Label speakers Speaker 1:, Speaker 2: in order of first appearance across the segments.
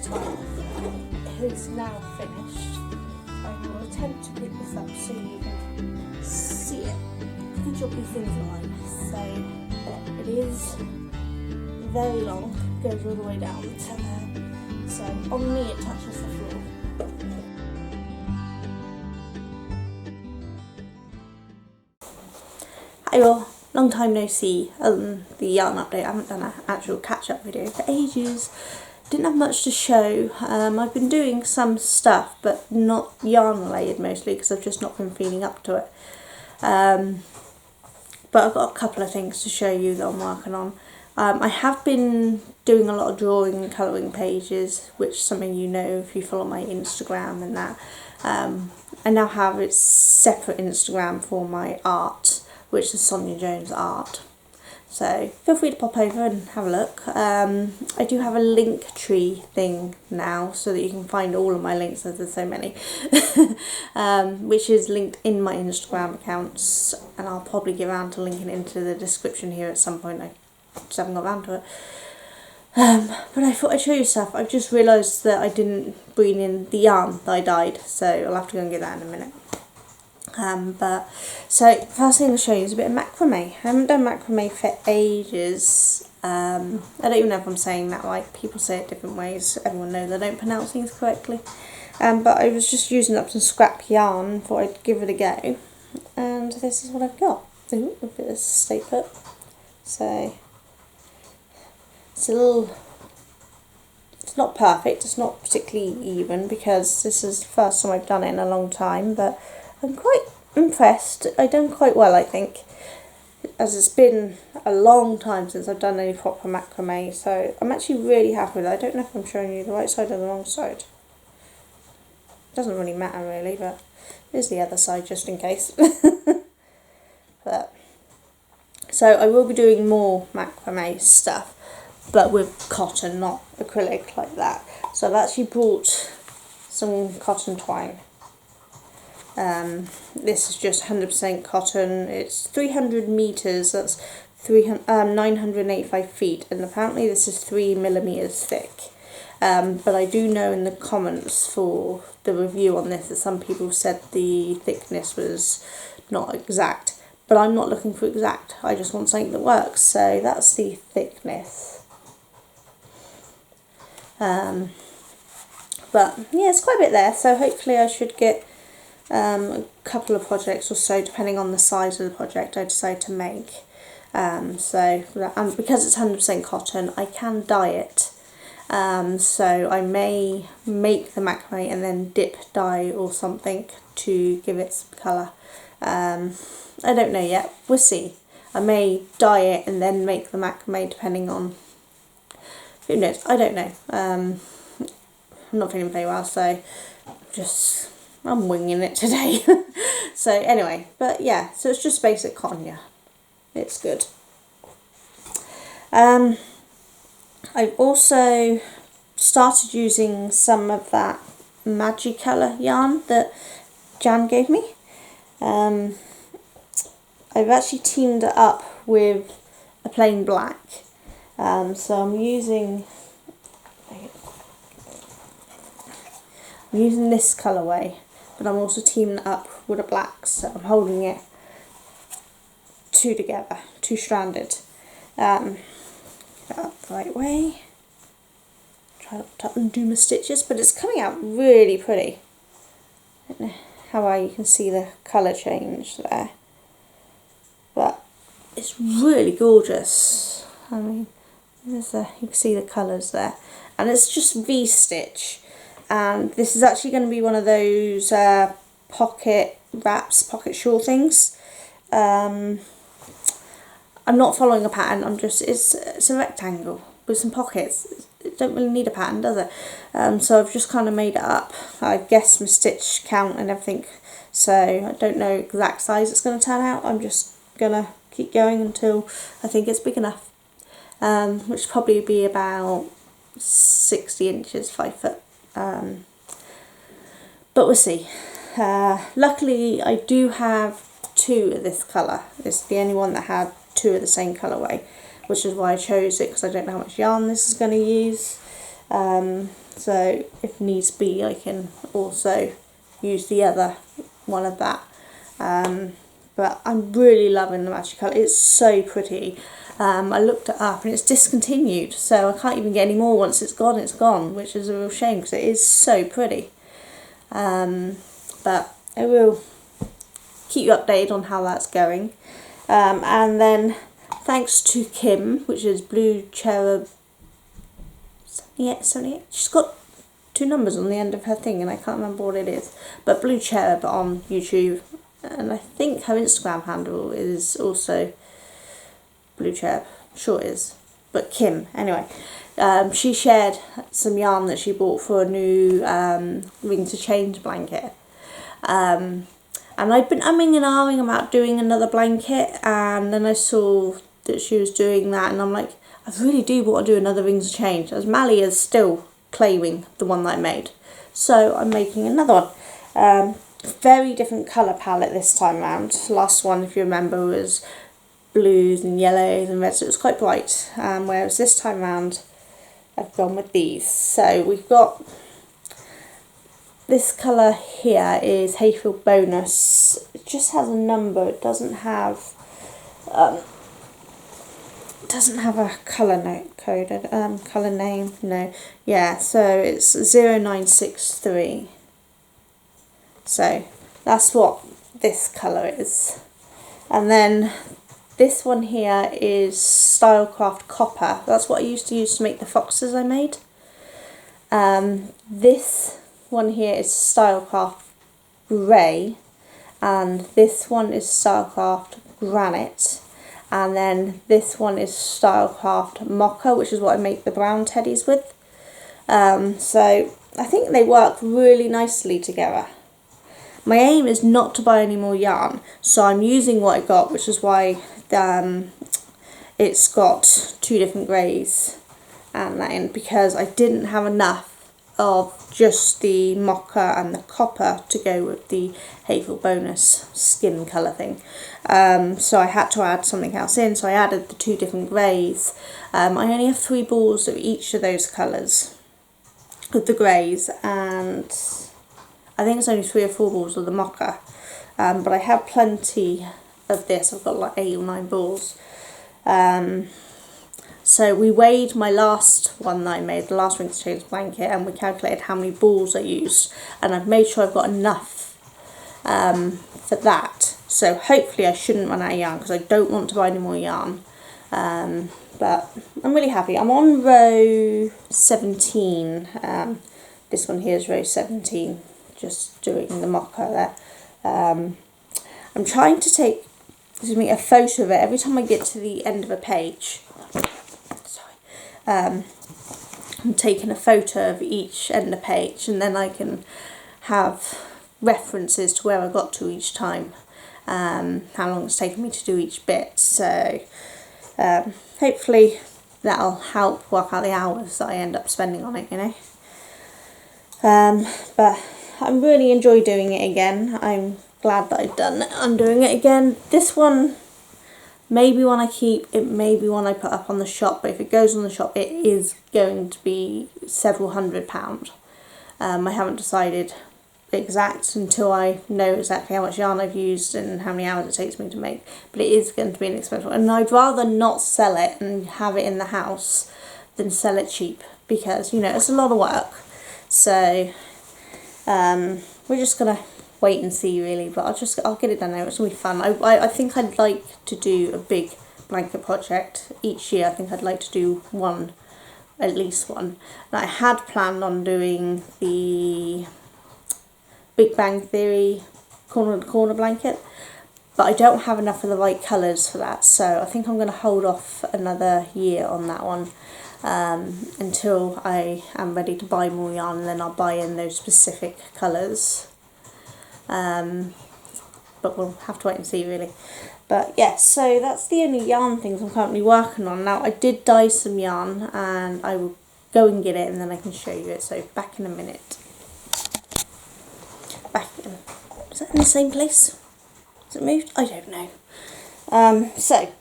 Speaker 1: time is now finished. I will attempt to pick this up so you can see it. Good job these things are light. So it is very long, goes all the way down to there. So on me it touches the floor. Hi all, long time no see. The yarn update. I haven't done an actual catch-up video for ages. Didn't have much to show. I've been doing some stuff, but not yarn related mostly because I've just not been feeling up to it. But I've got a couple of things to show you that I'm working on. I have been doing a lot of drawing and colouring pages, which some of you know if you follow my Instagram and that. I now have a separate Instagram for my art, which is Sonia Jones Art. So feel free to pop over and have a look. I do have a link tree thing now so that you can find all of my links, as there's so many, which is linked in my Instagram accounts, and I'll probably get around to linking it into the description here at some point. I just haven't got around to it. But I thought I'd show you stuff. I've just realised that I didn't bring in the yarn that I dyed, so I'll have to go and get that in a minute. So first thing I'll show you is a bit of macrame. I haven't done macrame for ages. I don't even know if I'm saying that right. People say it different ways. Everyone knows I don't pronounce things correctly. But I was just using up some scrap yarn, thought I'd give it a go. And this is what I've got. Ooh, a bit of stay put. So it's a little, it's not perfect, it's not particularly even because this is the first time I've done it in a long time, but I'm quite impressed. I've done quite well, I think, as it's been a long time since I've done any proper macrame, so I'm actually really happy with it. I don't know if I'm showing you the right side or the wrong side. Doesn't really matter really, but here's the other side just in case. But so I will be doing more macrame stuff, but with cotton, not acrylic like that. So I've actually brought some cotton twine. This is just 100% cotton. It's 300 meters, that's 985 feet, and apparently this is 3 millimeters thick. But I do know in the comments for the review on this that some people said the thickness was not exact, but I'm not looking for exact. I just want something that works, so that's the thickness. But yeah, it's quite a bit there, so hopefully I should get a couple of projects or so, depending on the size of the project I decide to make. So because it's 100% cotton, I can dye it. So I may make the macrame and then dip dye or something to give it some colour. I don't know yet, we'll see. I may dye it and then make the macrame depending on, who knows, I don't know. I'm not feeling very well, so I'm winging it today. So anyway, but yeah, so it's just basic cotton yarn. It's good. I've also started using some of that Magicolour yarn that Jan gave me. I've actually teamed it up with a plain black. So I'm using this colourway, but I'm also teaming it up with a black, so I'm holding it two together, two stranded. Get it up the right way. Try not to undo my stitches, but it's coming out really pretty. I don't know how well you can see the colour change there, but it's really gorgeous. I mean, you can see the colours there, and it's just V-stitch. And this is actually going to be one of those pocket wraps, pocket shawl things. I'm not following a pattern, it's a rectangle with some pockets. It don't really need a pattern, does it? So I've just kind of made it up. I've guessed my stitch count and everything, so I don't know exact size it's going to turn out. I'm just going to keep going until I think it's big enough, which will probably be about 60 inches, 5 foot. But we'll see. Luckily I do have two of this colour. It's the only one that had two of the same colourway, which is why I chose it, because I don't know how much yarn this is going to use. So if needs be, I can also use the other one of that. But I'm really loving the matchy colour. It's so pretty. I looked it up and it's discontinued, so I can't even get any more. Once it's gone, which is a real shame because it is so pretty. But I will keep you updated on how that's going. And then thanks to Kim, which is Blue Cherub 78. She's got 2 numbers on the end of her thing and I can't remember what it is. But Blue Cherub on YouTube, and I think her Instagram handle is also Blue Cherub. Sure it is. But Kim, anyway. She shared some yarn that she bought for a new ring to change blanket. And I'd been umming and ahhing about doing another blanket, and then I saw that she was doing that and I'm like, I really do want to do another ring to change, as Mally is still claiming the one that I made. So I'm making another one. Very different colour palette this time round. Last one, if you remember, was blues and yellows and reds, so it was quite bright, whereas this time round I've gone with these. So we've got this colour here is Hayfield Bonus. It just has a number, it doesn't have a colour code, colour name, no. Yeah, so it's 0963. So that's what this colour is. And then this one here is Stylecraft Copper. That's what I used to use to make the foxes I made. This one here is Stylecraft Grey, and this one is Stylecraft Granite, and then this one is Stylecraft Mocha, which is what I make the brown teddies with. So I think they work really nicely together. My aim is not to buy any more yarn, so I'm using what I got, which is why it's got 2 different greys and that in, because I didn't have enough of just the mocha and the copper to go with the Hayfield Bonus skin colour thing. So I had to add something else in, so I added the 2 different greys. I only have 3 balls of each of those colours with the greys, and I think it's only 3 or 4 balls of the mocha. But I have plenty of this. I've got like 8 or 9 balls. So we weighed my last one that I made, the last ring to change blanket, and we calculated how many balls I used, and I've made sure I've got enough for that. So hopefully I shouldn't run out of yarn, because I don't want to buy any more yarn. But I'm really happy. I'm on row 17. This one here is row 17, just doing the mocha there. I'm trying to take a photo of it every time I get to the end of a page. I'm taking a photo of each end of page, and then I can have references to where I got to each time, how long it's taken me to do each bit. So hopefully that'll help work out the hours that I end up spending on it, you know. But I really enjoy doing it again. I'm glad that I've done it. I'm doing it again. This one, maybe one I keep, it may be one I put up on the shop, but if it goes on the shop it is going to be several £100. I haven't decided exact until I know exactly how much yarn I've used and how many hours it takes me to make, but it is going to be an expensive one, and I'd rather not sell it and have it in the house than sell it cheap, because, you know, it's a lot of work. So we're just going to wait and see really, but I'll get it done now. It's going to be fun. I think I'd like to do a big blanket project each year. I think I'd like to do one, at least one. And I had planned on doing the Big Bang Theory corner to corner blanket, but I don't have enough of the right colours for that, so I think I'm going to hold off another year on that one until I am ready to buy more yarn, and then I'll buy in those specific colours. But we'll have to wait and see really. But yeah, so that's the only yarn things I'm currently working on. Now I did dye some yarn, and I will go and get it and then I can show you it. So back in a minute. Back in. Is that in the same place? Has it moved? I don't know. So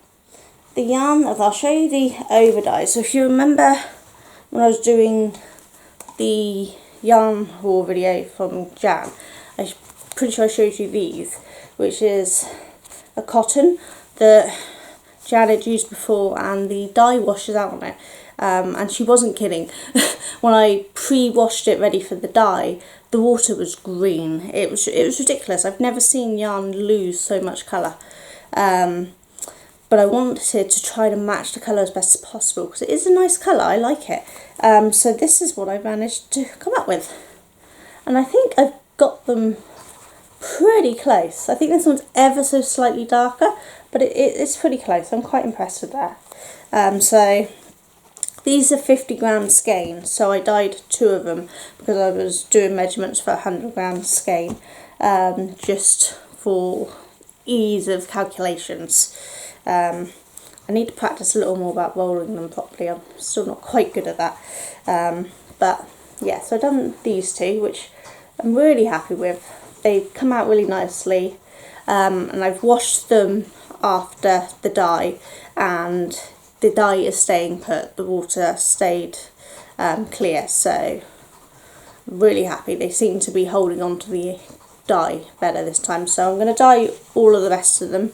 Speaker 1: the yarn, I'll show you the over dye. So if you remember when I was doing the yarn haul video from Jan, I'm pretty sure I showed you these, which is a cotton that Jan had used before, and the dye washes out on it. And she wasn't kidding. When I pre-washed it ready for the dye, the water was green. It was ridiculous. I've never seen yarn lose so much colour. But I wanted to try to match the colour as best as possible because it is a nice colour. I like it. So this is what I managed to come up with. And I think I've got them pretty close. I think this one's ever so slightly darker, but it's pretty close. I'm quite impressed with that. So these are 50 gram skein, so I dyed 2 of them because I was doing measurements for 100 gram skein, just for ease of calculations. I need to practice a little more about rolling them properly. I'm still not quite good at that. But yeah, so I've done these 2, which I'm really happy with. They've come out really nicely, and I've washed them after the dye, and the dye is staying put, the water stayed clear, so I'm really happy. They seem to be holding on to the dye better this time, so I'm going to dye all of the rest of them,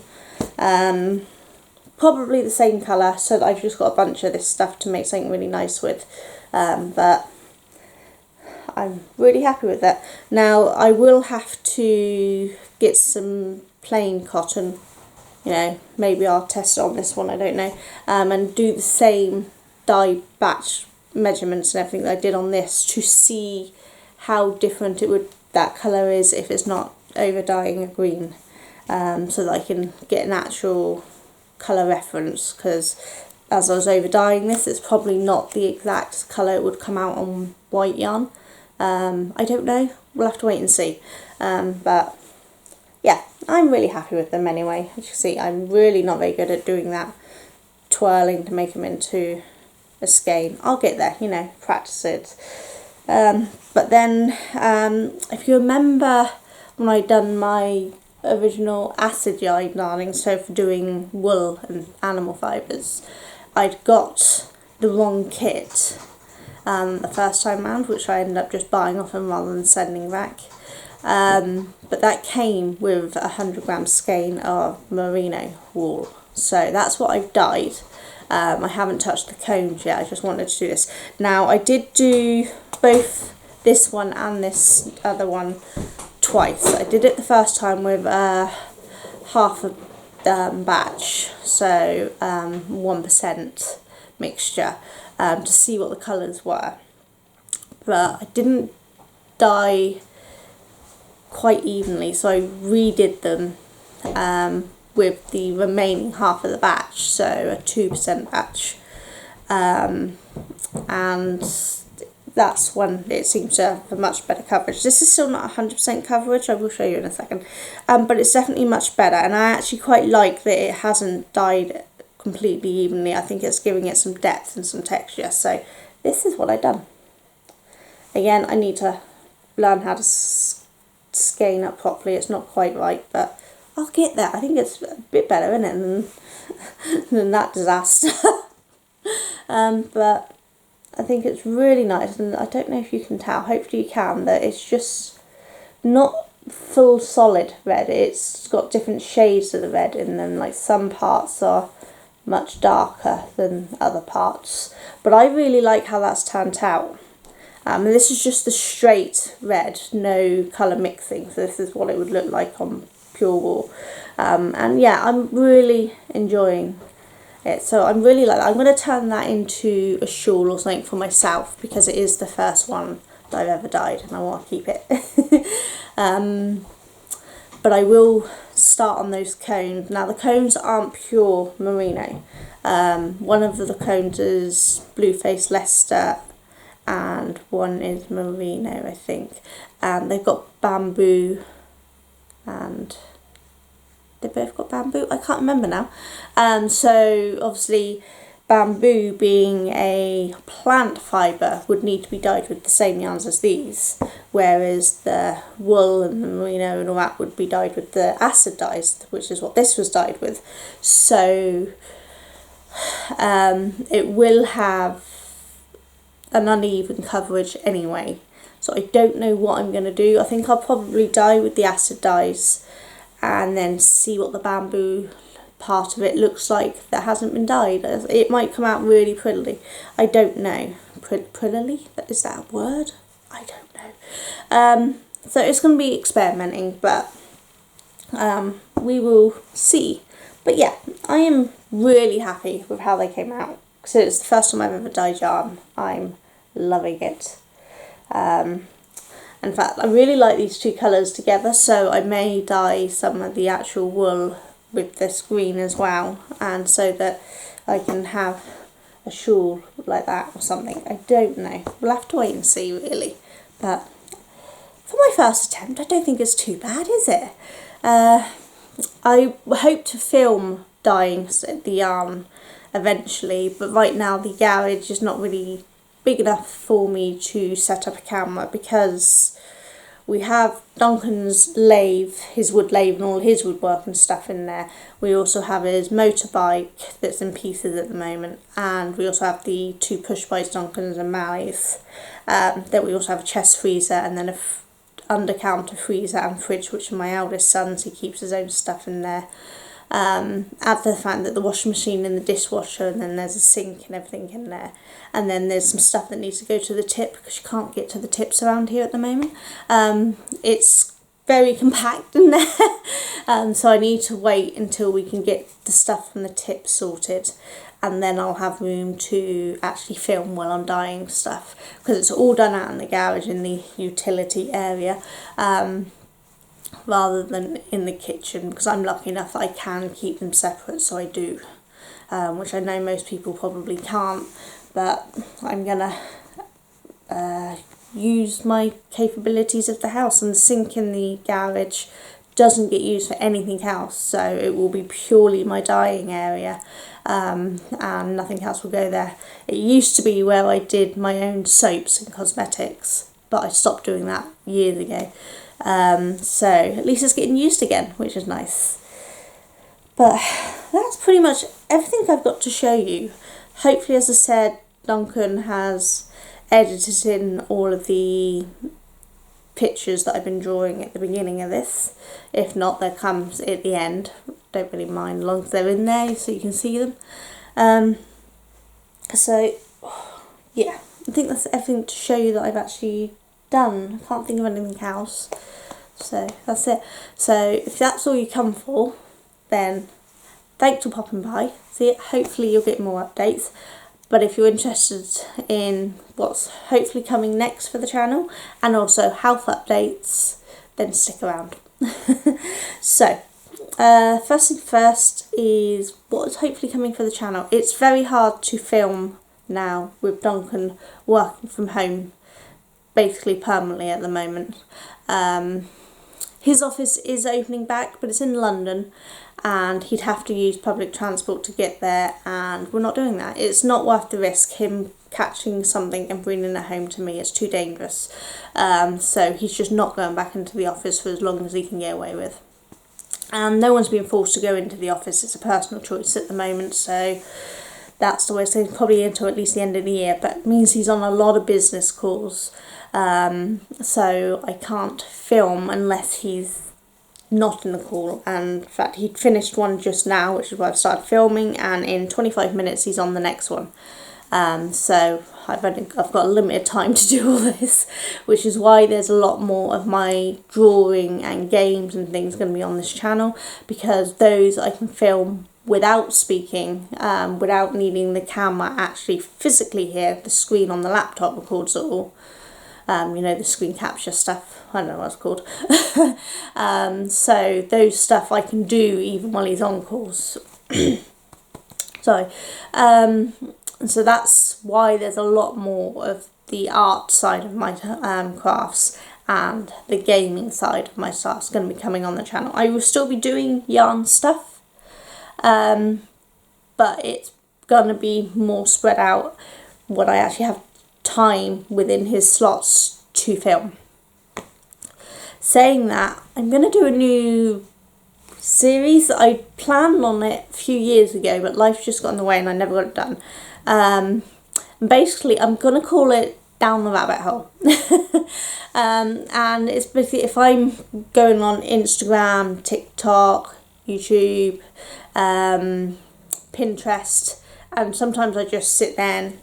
Speaker 1: probably the same colour, so that I've just got a bunch of this stuff to make something really nice with, but I'm really happy with that. Now I will have to get some plain cotton, you know, maybe I'll test it on this one, I don't know, and do the same dye batch measurements and everything that I did on this to see how different that colour is if it's not over dyeing a green, so that I can get an actual colour reference, because as I was over dyeing this, it's probably not the exact colour it would come out on white yarn. I don't know, we'll have to wait and see, but yeah, I'm really happy with them anyway. As you can see, I'm really not very good at doing that twirling to make them into a skein. I'll get there, you know, practice it. But then, if you remember when I'd done my original acid yarning, so for doing wool and animal fibres, I'd got the wrong kit the first time round, which I ended up just buying off them rather than sending back. But that came with 100 gram skein of merino wool, so that's what I've dyed. I haven't touched the cones yet, I just wanted to do this. Now I did do both this one and this other one twice. I did it the first time with half a batch, so 1% mixture, to see what the colours were, but I didn't dye quite evenly, so I redid them with the remaining half of the batch, so a 2% batch, and that's when it seems to have a much better coverage. This is still not 100% coverage, I will show you in a second, but it's definitely much better, and I actually quite like that it hasn't dyed completely evenly. I think it's giving it some depth and some texture, so this is what I've done. Again, I need to learn how to skein up properly. It's not quite right, but I'll get there. I think it's a bit better, isn't it, than that disaster. But I think it's really nice, and I don't know if you can tell, hopefully you can, that it's just not full solid red. It's got different shades of the red in them, like some parts are much darker than other parts, but I really like how that's turned out. And this is just the straight red, no colour mixing, so this is what it would look like on pure wool. And yeah, I'm really enjoying it, so I'm really like that. I'm going to turn that into a shawl or something for myself, because it is the first one that I've ever dyed and I want to keep it. But I will start on those cones. Now the cones aren't pure merino. One of the cones is Blue Face Leicester and one is merino, I think. And they've got bamboo, and they both got bamboo, I can't remember now. So obviously bamboo, being a plant fibre, would need to be dyed with the same yarns as these, whereas the wool and the merino and all that would be dyed with the acid dyes, which is what this was dyed with. So it will have an uneven coverage anyway. So I don't know what I'm going to do. I think I'll probably dye with the acid dyes and then see what the bamboo part of it looks like that hasn't been dyed. It might come out really prettily. I don't know. Prettily? Is that a word? I don't know. So it's going to be experimenting, but we will see. But yeah, I am really happy with how they came out. So it's the first time I've ever dyed yarn. I'm loving it. In fact, I really like these two colours together, so I may dye some of the actual wool with this green as well, and so that I can have a shawl like that or something. I don't know. We'll have to wait and see, really. But for my first attempt, I don't think it's too bad, is it? I hope to film dyeing the yarn eventually, but right now the garage is not really big enough for me to set up a camera, because we have Duncan's lathe, his wood lathe and all his woodwork and stuff in there. We also have his motorbike that's in pieces at the moment, and we also have the two push bikes, Duncan's and Mally's. Then we also have a chest freezer and then a under-counter freezer and fridge, which are my eldest son's. He keeps his own stuff in there. Add the fact that the washing machine and the dishwasher, and then there's a sink and everything in there, and then there's some stuff that needs to go to the tip, because you can't get to the tips around here at the moment. It's very compact in there, so I need to wait until we can get the stuff from the tip sorted, and then I'll have room to actually film while I'm dyeing stuff, because it's all done out in the garage in the utility area, rather than in the kitchen, because I'm lucky enough that I can keep them separate, so I do, which I know most people probably can't, but I'm gonna use my capabilities of the house, and the sink in the garage doesn't get used for anything else, so it will be purely my dyeing area, and nothing else will go there. It used to be where I did my own soaps and cosmetics, but I stopped doing that years ago. So at least it's getting used again, which is nice. But that's pretty much everything I've got to show you. Hopefully, as I said, Duncan has edited in all of the pictures that I've been drawing at the beginning of this. If not, there comes at the end. Don't really mind, as long as they're in there so you can see them. So yeah, I think that's everything to show you that I've actually done. I can't think of anything else. So that's it. So if that's all you come for, then thanks for popping by. See, hopefully you'll get more updates. But if you're interested in what's hopefully coming next for the channel, and also health updates, then stick around. So, first thing first is what's hopefully coming for the channel. It's very hard to film now with Duncan working from home basically permanently at the moment. His office is opening back, but it's in London, and he'd have to use public transport to get there, and we're not doing that. It's not worth the risk, him catching something and bringing it home to me. It's too dangerous. So he's just not going back into the office for as long as he can get away with. And no one's been forced to go into the office. It's a personal choice at the moment, so that's the way it's going, probably until at least the end of the year, but it means he's on a lot of business calls. So I can't film unless he's not in the call, and in fact he'd finished one just now, which is why I've started filming, and in 25 minutes he's on the next one. So I've got a limited time to do all this, which is why there's a lot more of my drawing and games and things going to be on this channel, because those I can film without speaking, without needing the camera actually physically here. The screen on the laptop records it all. You know, the screen capture stuff, I don't know what it's called. So those stuff I can do even while he's on calls. Sorry. So that's why there's a lot more of the art side of my crafts, and the gaming side of my stuff is going to be coming on the channel. I will still be doing yarn stuff, but it's going to be more spread out when I actually have time within his slots to film. Saying that, I'm going to do a new series. I planned on it a few years ago, but life just got in the way and I never got it done. And basically I'm going to call it Down the Rabbit Hole. And it's basically if I'm going on Instagram, TikTok, YouTube, Pinterest, and sometimes I just sit there and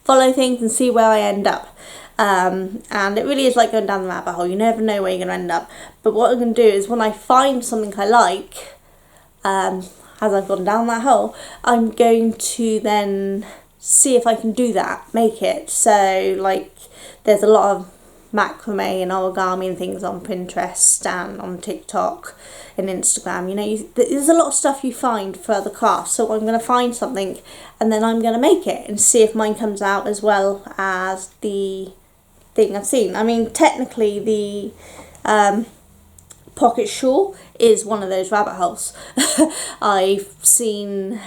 Speaker 1: follow things and see where I end up. And it really is like going down the rabbit hole. You never know where you're going to end up. But what I'm going to do is when I find something I like, as I've gone down that hole, I'm going to then see if I can do that, make it. So like there's a lot of macrame and origami and things on Pinterest and on TikTok and Instagram. You know, there's a lot of stuff you find for the craft. So I'm going to find something and then I'm going to make it and see if mine comes out as well as the thing I've seen. I mean, technically the pocket shawl is one of those rabbit holes. I've seen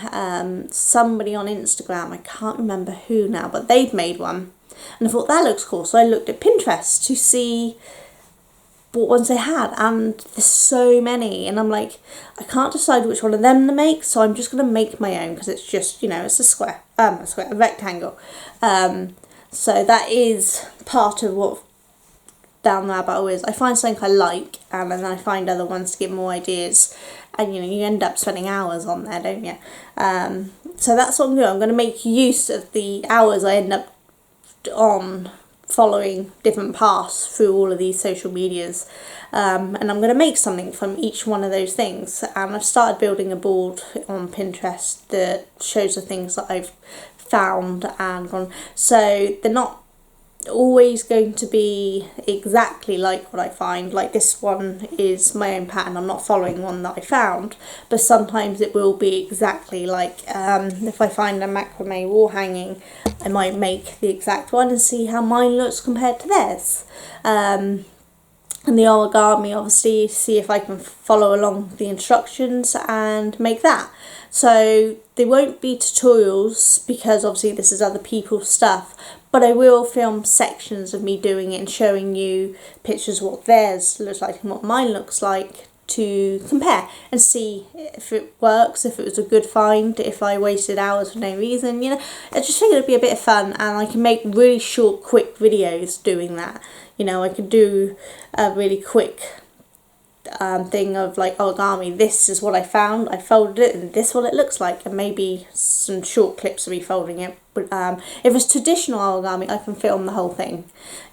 Speaker 1: somebody on Instagram, I can't remember who now, but they'd made one and I thought that looks cool, so I looked at Pinterest to see what ones they had, and there's so many and I'm like, I can't decide which one of them to make, so I'm just going to make my own because it's just, you know, it's a rectangle. So that is part of what Down the Rabbit Hole is. I find something I like and then I find other ones to give more ideas, and you know, you end up spending hours on there, don't you? So that's what I'm doing. I'm going to make use of the hours I end up on following different paths through all of these social medias, and I'm going to make something from each one of those things. And I've started building a board on Pinterest that shows the things that I've found and gone, so they're not always going to be exactly like what I find. Like this one is my own pattern, I'm not following one that I found, but sometimes it will be exactly like, if I find a macrame wall hanging, I might make the exact one and see how mine looks compared to theirs. And the origami, obviously, see if I can follow along the instructions and make that. So there won't be tutorials because obviously this is other people's stuff, but I will film sections of me doing it and showing you pictures of what theirs looks like and what mine looks like to compare and see if it works, if it was a good find, if I wasted hours for no reason. You know, I just think it'd be a bit of fun, and I can make really short, quick videos doing that. You know, I could do a really quick thing of like origami, this is what I found, I folded it and this is what it looks like, and maybe some short clips of me folding it. But if it's traditional origami, I can film the whole thing.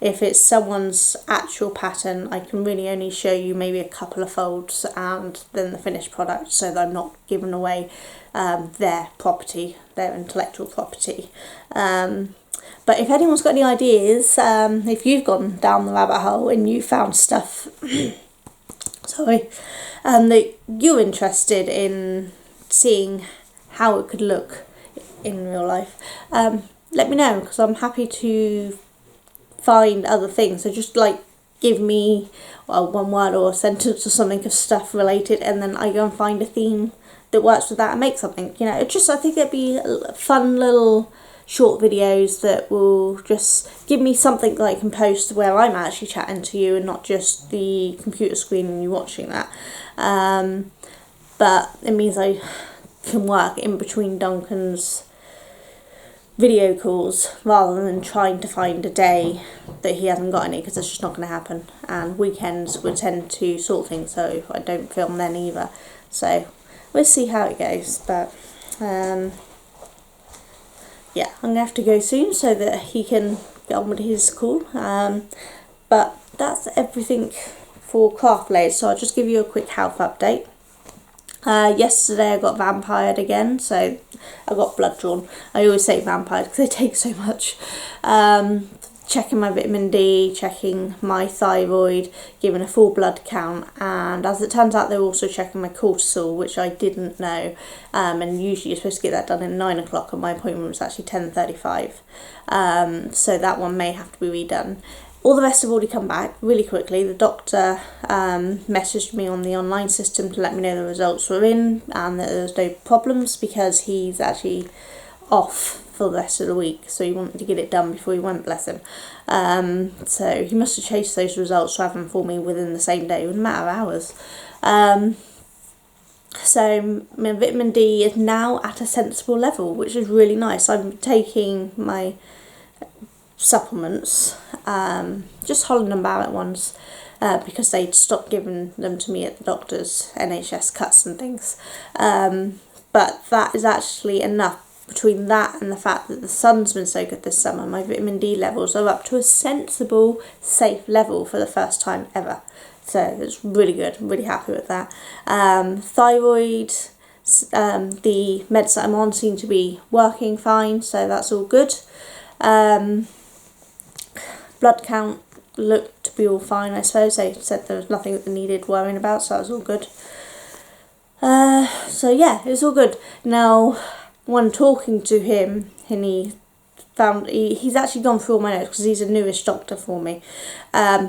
Speaker 1: If it's someone's actual pattern, I can really only show you maybe a couple of folds and then the finished product, so that I'm not giving away their property, their intellectual property. But if anyone's got any ideas, if you've gone down the rabbit hole and you found stuff that you're interested in seeing how it could look in real life, let me know, because I'm happy to find other things. So just like give me one word or a sentence or something of stuff related, and then I go and find a theme that works with that and make something. You know, I think it'd be fun little short videos that will just give me something that I can post where I'm actually chatting to you and not just the computer screen and you watching that. But it means I can work in between Duncan's video calls rather than trying to find a day that he hasn't got any, because it's just not going to happen, and weekends would tend to sort things, so I don't film then either. So we'll see how it goes, but yeah, I'm going to have to go soon so that he can get on with his call. But that's everything for craft blades, so I'll just give you a quick health update. Yesterday I got vampired again, so I got blood drawn. I always say vampired because they take so much. Checking my vitamin D, checking my thyroid, giving a full blood count, and as it turns out they're also checking my cortisol, which I didn't know, and usually you're supposed to get that done at 9 o'clock, and my appointment was actually 10:35, so that one may have to be redone. All the rest have already come back really quickly. The doctor messaged me on the online system to let me know the results were in and that there was no problems, because he's actually off for the rest of the week, so he wanted to get it done before he went, bless him. So he must have chased those results to have them for me within the same day, in a matter of hours. So my vitamin D is now at a sensible level, which is really nice. I'm taking my supplements, just Holland & Barrett ones, because they'd stopped giving them to me at the doctor's, NHS cuts and things. But that is actually enough. Between that and the fact that the sun's been so good this summer, my vitamin D levels are up to a sensible, safe level for the first time ever. So it's really good. I'm really happy with that. Thyroid, the meds that I'm on seem to be working fine, so that's all good. Blood count looked to be all fine, I suppose. They said there was nothing that they needed worrying about, so that was all good. So yeah, it's all good. Now, when talking to him, and he's actually gone through all my notes, because he's a newish doctor for me.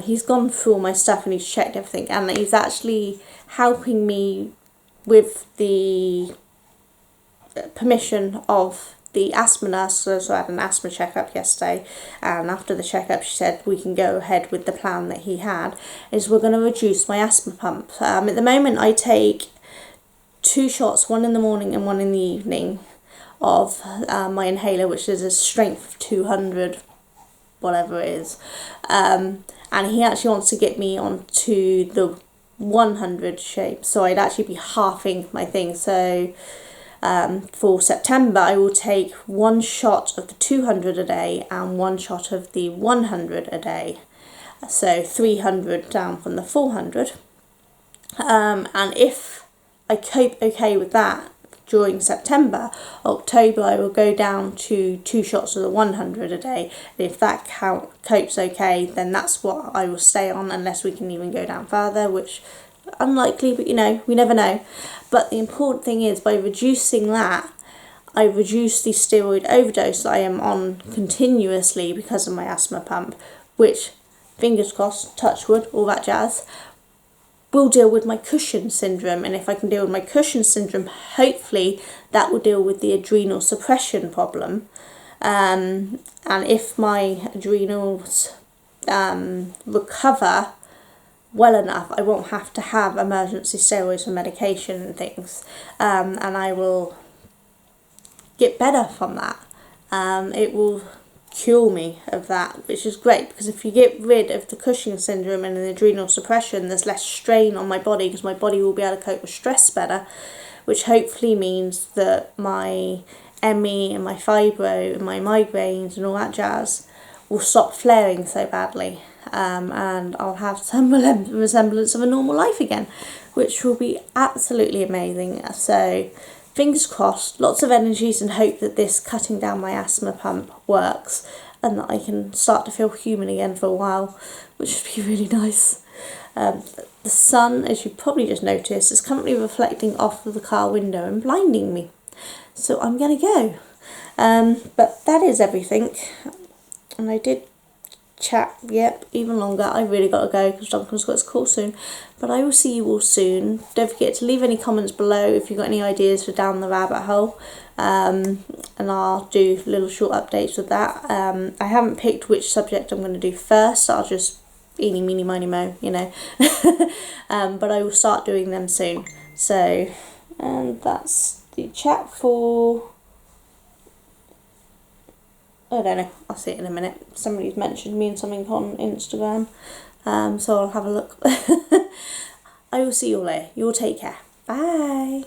Speaker 1: He's gone through all my stuff and he's checked everything, and he's actually helping me with the permission of the asthma nurse. So I had an asthma checkup yesterday, and after the checkup she said we can go ahead with the plan that he had, is we're going to reduce my asthma pump. At the moment I take 2 shots, one in the morning and one in the evening, of my inhaler, which is a strength of 200, whatever it is. And he actually wants to get me onto the 100 shape, so I'd actually be halving my thing. So for September I will take 1 shot of the 200 a day and 1 shot of the 100 a day, so 300 down from the 400. And if I cope okay with that during September, October I will go down to 2 shots of the 100 a day. And if that copes okay, then that's what I will stay on, unless we can even go down further, which unlikely, but you know, we never know. But the important thing is, by reducing that, I reduce the steroid overdose that I am on continuously because of my asthma pump, which, fingers crossed, touch wood, all that jazz, will deal with my Cushing syndrome. And if I can deal with my Cushing syndrome, hopefully that will deal with the adrenal suppression problem. And if my adrenals recover well enough, I won't have to have emergency steroids and medication and things, and I will get better from that. It will cure me of that, which is great, because if you get rid of the Cushing syndrome and the adrenal suppression, there's less strain on my body, because my body will be able to cope with stress better, which hopefully means that my ME and my fibro and my migraines and all that jazz will stop flaring so badly, and I'll have some resemblance of a normal life again, which will be absolutely amazing. So fingers crossed, lots of energies and hope that this cutting down my asthma pump works, and that I can start to feel human again for a while, which would be really nice. The sun, as you probably just noticed, is currently reflecting off of the car window and blinding me. So I'm going to go. But that is everything. And I did chat, yep, even longer. I really got to go because Duncan's got his call soon. But I will see you all soon. Don't forget to leave any comments below if you've got any ideas for Down the Rabbit Hole. And I'll do little short updates with that. I haven't picked which subject I'm going to do first. I'll just eeny, meeny, miny, mo, you know. But I will start doing them soon. So, and that's the chat for... I don't know, I'll see it in a minute. Somebody's mentioned me in something on Instagram, so I'll have a look. I will see you all later. You all take care. Bye.